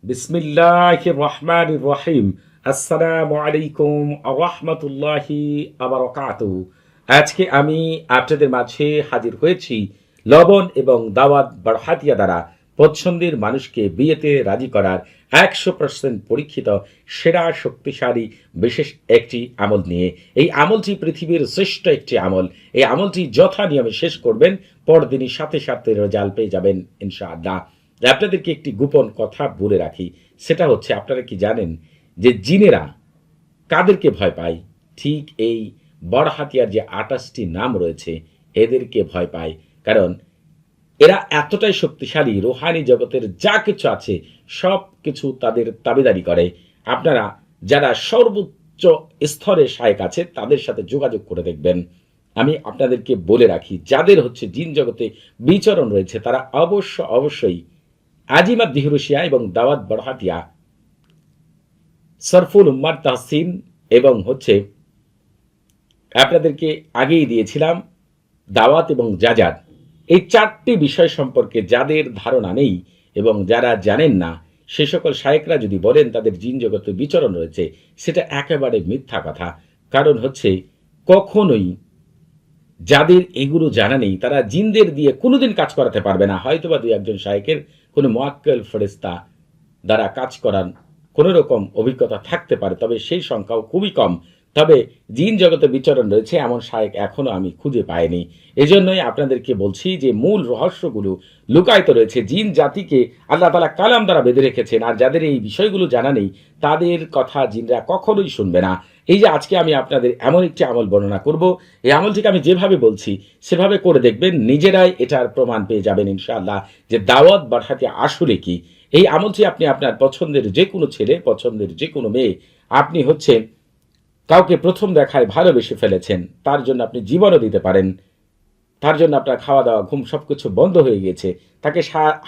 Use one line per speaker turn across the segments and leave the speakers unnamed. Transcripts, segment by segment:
বিসমিল্লাহির রহমানির রহিম। আসসালামু আলাইকুম রাহমাতুল্লাহি ওয়া বারাকাতুহু। আজকে আমি আপনাদের মাঝে হাজির হয়েছি লবণ এবং দাওয়াত বারহাতিয়া দ্বারা পছন্দের মানুষকে বিয়েতে রাজি করার 100% পরীক্ষিত সেরা শক্তিশালী বিশেষ একটি আমল নিয়ে। এই আমলটি পৃথিবীর শ্রেষ্ঠ একটি আমল। এই আমলটি যথা নিয়মে শেষ করবেন, পরদিনই সাথে সাথে রেজাল্ট পেয়ে যাবেন ইনশাআল্লাহ। আপনাদেরকে একটি গোপন কথা বলে রাখি, সেটা হচ্ছে আপনারা কি জানেন যে জিনেরা কাদেরকে ভয় পায়? ঠিক এই বড়হাতিয়ার যে 28টি নাম রয়েছে এদেরকে ভয় পায়। কারণ এরা এতটাই শক্তিশালী, রুহানি জগতের যা কিছু আছে সব কিছু তাদের দাবিদারি করে। আপনারা যারা সর্বোচ্চ স্তরে শায়েক আছে তাদের সাথে যোগাযোগ করে দেখবেন। আমি আপনাদেরকে বলে রাখি, যাদের হচ্ছে জিন জগতে বিচরণ রয়েছে তারা অবশ্যই আজিমাত দিহরুশিয়া এবং দাওয়াত বড়হাতিয়া, সরফুল উম্মার তাহসিন এবং হচ্ছে আপনাদেরকে আগেই দিয়েছিলাম দাওয়াত এবং জাজাদ, এই 4টি বিষয় সম্পর্কে যাদের ধারণা নেই এবং যারা জানেন না, সে সকল শায়েকরা যদি বলেন তাদের জিন জগতে বিচরণ রয়েছে, সেটা একেবারে মিথ্যা কথা। কারণ হচ্ছে কখনোই যাদের এগুলো জানা নেই তারা জিনদের দিয়ে কোনোদিন কাজ করাতে পারবে না। হয়তোবা দুই একজন শায়েকের কোনো মুয়াক্কেল ফেরেশতা দ্বারা কাজ করার কোনো রকম অভিজ্ঞতা থাকতে পারে, তবে সেই সংখ্যাও খুবই কম। তবে জিন জগতে বিচরণ রয়েছে এমন শায়েক এখনো আমি খুঁজে পাইনি। এজন্যই আপনাদেরকে বলছি যে মূল রহস্যগুলো লুকায়িত রয়েছে। জিন জাতিকে আল্লাহ তাআলা কালাম দ্বারা বেঁধে রেখেছেন, আর যাদের এই বিষয়গুলো জানা নেই তাদের কথা জিনরা কখনোই শুনবে না। এই যে আজকে আমি আপনাদের এমন একটি আমল বর্ণনা করব, এই আমলটিকে আমি যেভাবে বলছি সেভাবে করে দেখবেন, নিজেরাই এটার প্রমাণ পেয়ে যাবেন ইনশাআল্লাহ যে দাওয়াত বাড়াতে আসলে কি। এই আমলটি আপনি আপনার পছন্দের যে কোনো ছেলে, পছন্দের যে কোনো মেয়ে, আপনি হচ্ছে কাউকে প্রথম দেখায় ভালোবেসে ফেলেছেন, তার জন্য আপনি জীবনও দিতে পারেন। তার জন্য আপনার খাওয়া দাওয়া ঘুম সবকিছু বন্ধ হয়ে গিয়েছে, তাকে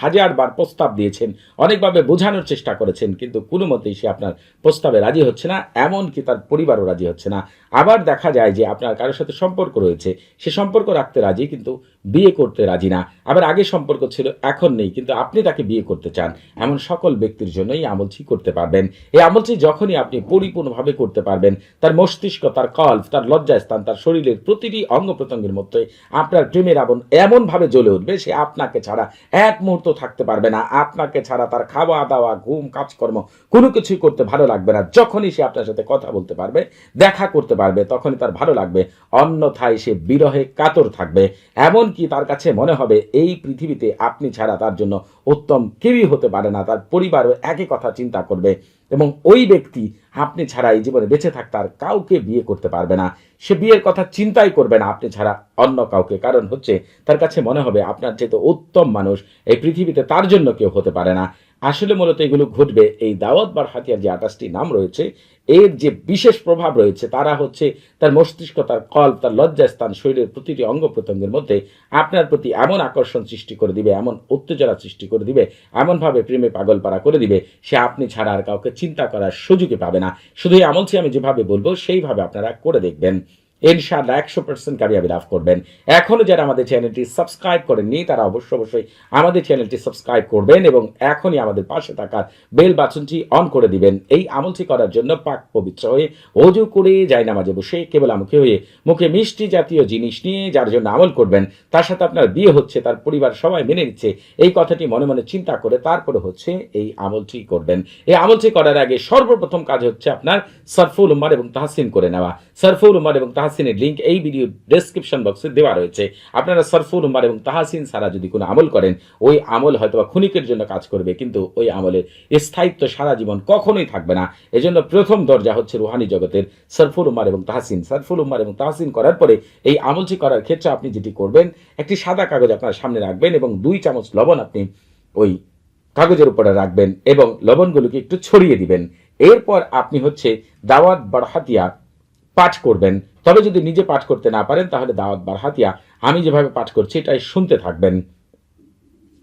হাজারবার প্রস্তাব দিয়েছেন, অনেকভাবে বোঝানোর চেষ্টা করেছেন, কিন্তু কোনো মতেই সে আপনার প্রস্তাবে রাজি হচ্ছে না, এমনকি তার পরিবারও রাজি হচ্ছে না। আবার দেখা যায় যে আপনার কারোর সাথে সম্পর্ক রয়েছে, সে সম্পর্ক রাখতে রাজি কিন্তু বিয়ে করতে রাজি না। আবার আগে সম্পর্ক ছিল এখন নেই, কিন্তু আপনি তাকে বিয়ে করতে চান। এমন সকল ব্যক্তির জন্য এই আমলটি করতে পারবেন। এই আমলটি যখনই আপনি পরিপূর্ণভাবে করতে পারবেন, তার মস্তিষ্ক, তার কল্প, তার লজ্জাস্থান, তার শরীরের প্রতিটি অঙ্গ প্রত্যঙ্গের মধ্যে আপনার প্রেমের আগুন এমনভাবে জ্বলে উঠবে, সে আপনাকে ছাড়া এক মুহূর্ত থাকতে পারবে না। আপনাকে ছাড়া তার খাওয়া দাওয়া, ঘুম, কাজকর্ম কোনো কিছুই করতে ভালো লাগবে না। যখনই সে আপনার সাথে কথা বলতে পারবে, দেখা করতে পারবে, তখনই তার ভালো লাগবে। অন্যথায় সে বিরহে কাতর থাকবে। এমনকি তার কাছে মনে হবে এই পৃথিবীতে আপনি ছাড়া তার জন্য উত্তম কেউই হতে পারে না। তার পরিবারও একই কথা চিন্তা করবে এবং ওই ব্যক্তি আপনি ছাড়া এই জীবনে বেঁচে থাকতে আর কাউকে বিয়ে করতে পারবে না। সে বিয়ের কথা চিন্তাই করবে না আপনি ছাড়া অন্য কাউকে। কারণ হচ্ছে তার কাছে মনে হবে আপনার চেয়ে উত্তম মানুষ এই পৃথিবীতে তার জন্য কেউ হতে পারে না। আসলে মূলত এগুলো ঘটবে এই দাওয়াত বারহাতিয়ার যে 28টি নাম রয়েছে, এর যে বিশেষ প্রভাব রয়েছে, তারা হচ্ছে তার মস্তিষ্ক, তার কল্প, তার লজ্জাস্থান, শরীরের প্রতিটি অঙ্গ প্রত্যঙ্গের মধ্যে আপনার প্রতি এমন আকর্ষণ সৃষ্টি করে দিবে, এমন উত্তেজনা সৃষ্টি করে দিবে, এমনভাবে প্রেমে পাগলপাড়া করে দিবে, সে আপনি ছাড়া আর কাউকে চিন্তা করার সুযোগই পাবে না। শুধু এই আমলটি আমি যেভাবে বলবো সেইভাবে আপনারা করে দেখবেন, ইনশাআল্লাহ 100% কামিয়াবি লাভ করবেন। এখনো যারা আমাদের চ্যানেলটি সাবস্ক্রাইব করেননি তারা অবশ্যই আমাদের চ্যানেলটি সাবস্ক্রাইব করবেন এবং এখনই আমাদের পাশে থাকার বেল বাটনটি অন করে দিবেন। এই আমলটি করার জন্য পাক পবিত্র হয়ে ওযু করে জায়নামাজে বসে কেবলামুখী হয়ে মুখে মিষ্টি জাতীয় জিনিস নিয়ে যার জন্য আমল করবেন, তার সাথে আপনার বিয়ে হচ্ছে, তার পরিবার সবাই মেনে নিচ্ছে, এই কথাটি মনে মনে চিন্তা করে তারপরে হচ্ছে এই আমলটি করবেন। এই আমলটি করার আগে সর্বপ্রথম কাজ হচ্ছে আপনার সরফুল উম্মার এবং তাহসিন করে নেওয়া। সরফুল উম্মার এবং তাহসিনের লিংক এই ভিডিও ডেসক্রিপশন বক্সে দেওয়া রয়েছে। আপনারা সরফুল উম্মার এবং তাহসিন ছাড়া যদি কোনো আমল করেন, ওই আমল হয়তোবা ক্ষণিকের জন্য কাজ করবে, কিন্তু ওই আমলের স্থায়িত্ব সারা জীবন কখনোই থাকবে না। এজন্য প্রথম দরজা হচ্ছে রুহানি জগতের সরফুল উম্মার এবং তাহসিন। সরফুল উম্মার এবং তাহসিন করার পরে এই আমলটি করার ক্ষেত্রে আপনি যেটি করবেন, একটি সাদা কাগজ আপনার সামনে রাখবেন এবং 2 চামচ লবণ আপনি ওই কাগজের উপরে রাখবেন এবং লবণগুলোকে একটু ছড়িয়ে দিবেন। এরপর আপনি হচ্ছে দাওয়াত বারহাতিয়া পাঠ করবেন। তবে যদি নিজে পাঠ করতে না পারেন তাহলে দাওয়াত বারহাতিয়া আমি যেভাবে পাঠ করছি এটাই শুনতে থাকবেন।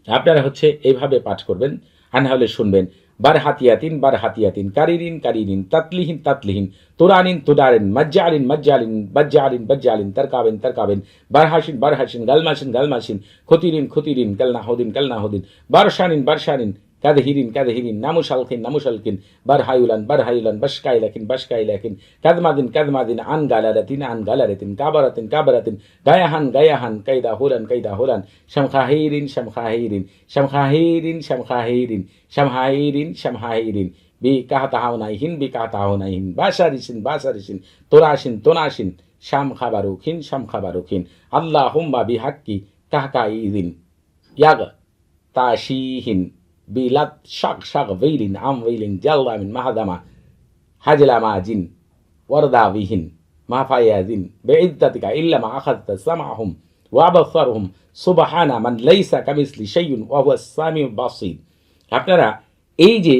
আপনারা হচ্ছে এইভাবে পাঠ করবেন, আর না হলে শুনবেন। বারহাতিয়াতিন বারহাতিয়াতিন, কারিরিন কারিরিন, তাতলিহিন তাতলিহিন, তুরানিন তুদারিন, মজ্জালিন মজ্জালিন, বজ্জালিন বজ্জালিন, তারকাবেন তারকাবেন, বারহাসিন বারহাসিন, গালমাসিন গালমাসিন, খতিরিন খতিরিন, কালনাহুদিন কালনাহুদিন, বারশানিন বারশানিন, কাদহিরিন কাদহিরিন নামুশালকিন নামুশালকিন বারহায়ুলান বারহায়ুলান বাশকাইলাকিন বাশকাইলাকিন কাদমাদিন কাদমাদিন আন গালারাতিন কাবারাতিন কাবারাতিন গায়াহান গায়াহান কাইদা হুলান কাইদা হুলান শামখাহিরিন শামখাহিরিন শামখাহিরিন শামখাহিরিন শামহাইরিন শামহাইরিন বিকাহতাহাউনাইহিন বিকাহতাহাউনাইহিন বাশারিসিন বাশারিসিন তোরাসিন তোনাসিন শামখাবারুখিন শামখাবারুখিন আল্লাহুম্মা বিহাক্কি কাহকাইদিন ইয়াগ তাশিহিন বিলাত শাক শাক ওয়াইলিন আম ওয়াইলিন জাল্লামিন মাহাদামা হাজলামাজিন ওয়ারদাবিহিন মাফায়াদিন বিইদ্দাতিকা ইল্লা মা আখাযতা সামাহুম ওয়া আবসারহুম সুবহানা মান লাইসা কামিসলি শাইউন ওয়া হুয়াস সামিউল বাসীর। আপনারা এই যে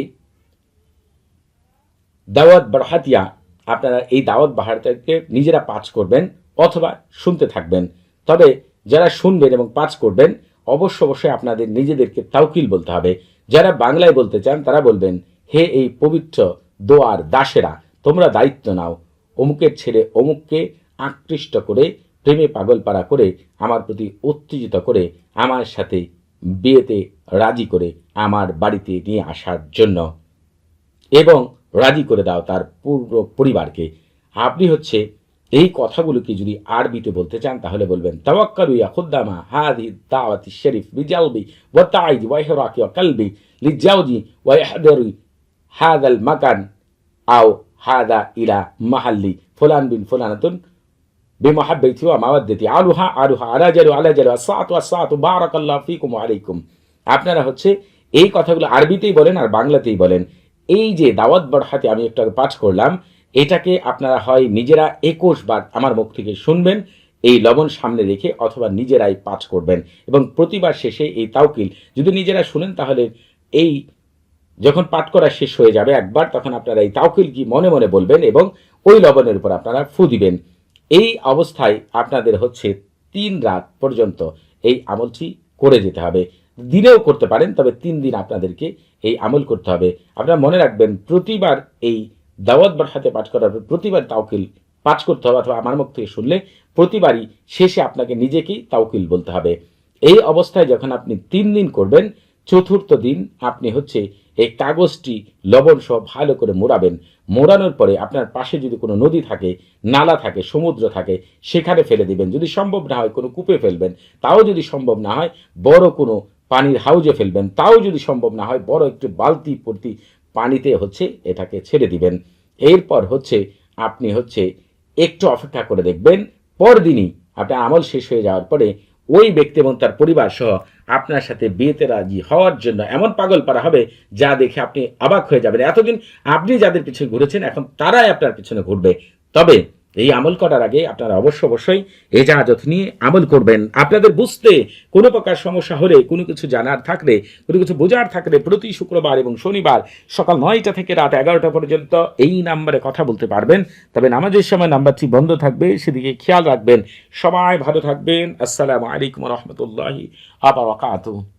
দাওয়াত বারহাতিয়া, আপনারা এই দাওয়াত বারহাতিয়াকে নিজেরা পাঠ করবেন অথবা শুনতে থাকবেন। তবে যারা শুনবেন এবং পাঠ করবেন অবশ্যই আপনাদের নিজেদেরকে তাওকিল বলতে হবে। যারা বাংলায় বলতে চান তারা বলবেন, হে এই পবিত্র দোয়ার দাসেরা, তোমরা দায়িত্ব নাও, অমুকের ছেলে অমুককে আকৃষ্ট করে প্রেমে পাগলপাড়া করে আমার প্রতি উত্তেজিত করে আমার সাথে বিয়েতে রাজি করে আমার বাড়িতে নিয়ে আসার জন্য, এবং রাজি করে দাও তার পুরো পরিবারকে। আপনি এই কথাগুলোকে যদি আরবিতে বলতে চান তাহলে বলবেন, তাওয়াক্কালু ইয়া খুদ্দামা হাযিহি দাওয়াতি শরীফ বিজালবি ওয়া তাঈদি ওয়া ইহরাকি ওয়া কলবি লিজাওজি ওয়া ইহদারি হাযাল মাকান আও হাযা ইলা মাহাল্লি ফুলান বিন ফুলানাতুন বিমুহাব্বতি ওয়া মাওয়াদ্দাতি আলুহা আলুহা আলাজালু আলাজালু আসসাতু আসসাতু বারাকাল্লাহু ফিকুম ওয়া আলাইকুম। আপনারা এই কথাগুলো আরবিতেই বলেন আর বাংলাতেই বলেন। এই যে দাওয়াত বারহাতে আমি একটু আগে পাঠ করলাম, এটাকে আপনারা হয় নিজেরা 21 বার আমার মুখ থেকে শুনবেন এই লবণ সামনে রেখে, অথবা নিজেরাই পাঠ করবেন এবং প্রতিবার শেষে এই তাওকিল যদি নিজেরা শুনেন তাহলে এই যখন পাঠ করা শেষ হয়ে যাবে একবার, তখন আপনারা এই তাওকিল কি মনে মনে বলবেন এবং ওই লবণের উপর আপনারা ফু দিবেন। এই অবস্থায় আপনাদের 3 রাত পর্যন্ত এই আমলটি করে যেতে হবে। দিনেও করতে পারেন, তবে 3 দিন আপনাদেরকে এই আমল করতে হবে। আপনারা মনে রাখবেন, প্রতিবার এই দাওয়াত বারহাতে পাঠ করার পর প্রতিবার তাওকিল পাঠ করতে হবে, অথবা আমার মুখ থেকে শুনলে প্রতিবারই শেষে আপনাকে নিজেকেই তাওকিল বলতে হবে। এই অবস্থায় যখন আপনি 3 দিন করবেন, চতুর্থ দিন আপনি এই কাগজটি লবণ সহ ভালো করে মোড়াবেন। মোড়ানোর পরে আপনার পাশে যদি কোনো নদী থাকে, নালা থাকে, সমুদ্র থাকে, সেখানে ফেলে দিবেন। যদি সম্ভব না হয় কোনো কূপে ফেলবেন, তাও যদি সম্ভব না হয় বড় কোনো পানির হাউজে ফেলবেন, তাও যদি সম্ভব না হয় বড় একটু বালতি ভর্তি পানিতে এটাকে ছেড়ে দিবেন। এরপর আপনি একটু অপেক্ষা করে দেখবেন, পরদিনই আপনার আমল শেষ হয়ে যাওয়ার পরে ওই ব্যক্তি এবং তার পরিবার সহ আপনার সাথে বিয়েতে রাজি হওয়ার জন্য এমন পাগল পারা হবে যা দেখে আপনি অবাক হয়ে যাবেন। এতদিন আপনি যাদের পিছনে ঘুরেছেন, এখন তারাই আপনার পিছনে ঘুরবে। তবে এই আমল করার আগে আপনারা অবশ্যই এজাজত নিয়ে আমল করবেন। আপনাদের বুঝতে কোনো প্রকার সমস্যা হলে, কোনো কিছু জানার থাকলে, কোনো কিছু বোঝার থাকলে প্রতি শুক্রবার এবং শনিবার সকাল 9টা থেকে রাত 11টা পর্যন্ত এই নাম্বারে কথা বলতে পারবেন। তবে নামাজের সময় নাম্বারটি বন্ধ থাকবে, সেদিকে খেয়াল রাখবেন। সবাই ভালো থাকবেন। আসসালামু আলাইকুম ওয়া রাহমাতুল্লাহি ওয়া বারাকাতুহু।